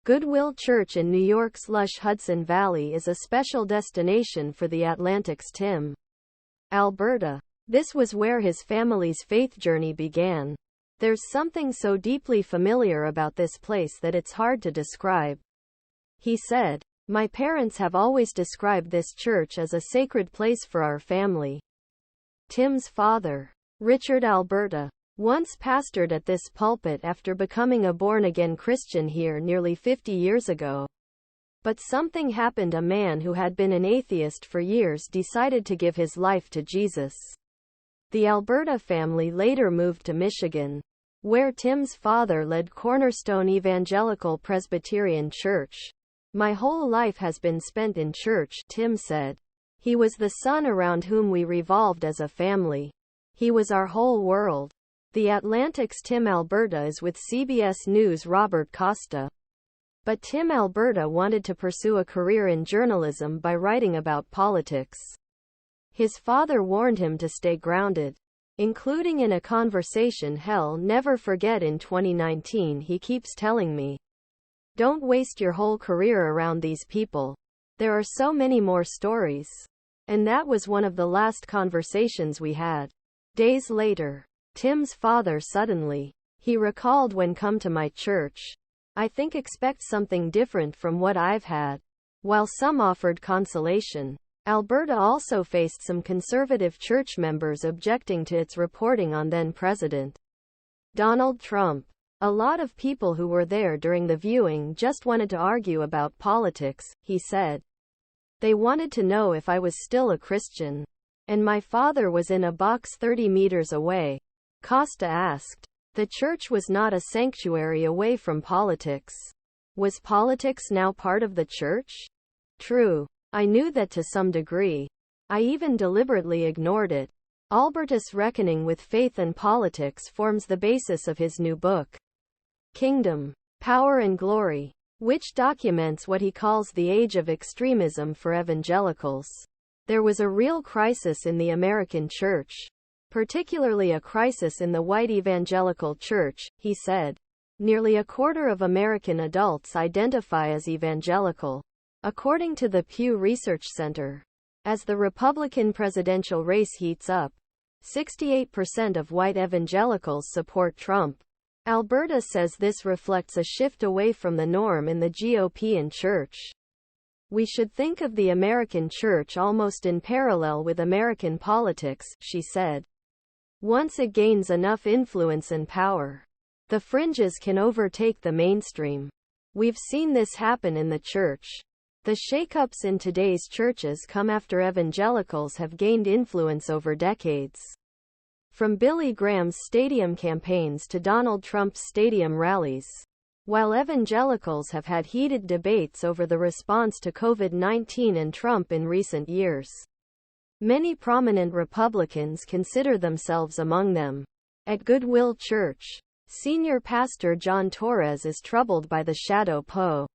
Goodwill Church in New York's lush Hudson Valley is a special destination for the Atlantic's Tim Alberta. This was where his family's faith journey began. There's something so deeply familiar about this place that it's hard to describe. He said, "My parents have always described this church as a sacred place for our family." Tim's father, Richard Alberta, once pastored at this pulpit after becoming a born-again Christian here nearly 50 years ago. But something happened. A man who had been an atheist for years decided to give his life to Jesus. The Alberta family later moved to Michigan, where Tim's father led Cornerstone Evangelical Presbyterian Church. "My whole life has been spent in church," Tim said. "He was the son around whom we revolved as a family. He was our whole world." The Atlantic's Tim Alberta is with CBS News Robert Costa. But Tim Alberta wanted to pursue a career in journalism by writing about politics. His father warned him to stay grounded, including in a conversation he'll never forget in 2019. "He keeps telling me, don't waste your whole career around these people. There are so many more stories." And that was one of the last conversations we had. Days later, Tim's father suddenly, he recalled, "When come to my church, I think expect something different from what I've had." While some offered consolation, Alberta also faced some conservative church members objecting to its reporting on then-President Donald Trump. "A lot of people who were there during the viewing just wanted to argue about politics," he said. "They wanted to know if I was still a Christian. And my father was in a box 30 meters away." Costa asked. The church was not a sanctuary away from politics. Was politics now part of the church? True. I knew that to some degree. I even deliberately ignored it. Alberta's reckoning with faith and politics forms the basis of his new book, Kingdom, Power and Glory, which documents what he calls the age of extremism for evangelicals. There was a real crisis in the American church, particularly a crisis in the white evangelical church, he said. Nearly a quarter of American adults identify as evangelical, according to the Pew Research Center. As the Republican presidential race heats up, 68% of white evangelicals support Trump. Alberta says this reflects a shift away from the norm in the GOP and church. "We should think of the American church almost in parallel with American politics," she said. "Once it gains enough influence and power, the fringes can overtake the mainstream. We've seen this happen in the church. The shakeups in today's churches come after evangelicals have gained influence over decades. From Billy Graham's stadium campaigns to Donald Trump's stadium rallies. While evangelicals have had heated debates over the response to COVID-19 and Trump in recent years, many prominent Republicans consider themselves among them." At Goodwill Church, Senior Pastor John Torres is troubled by the shadow PO.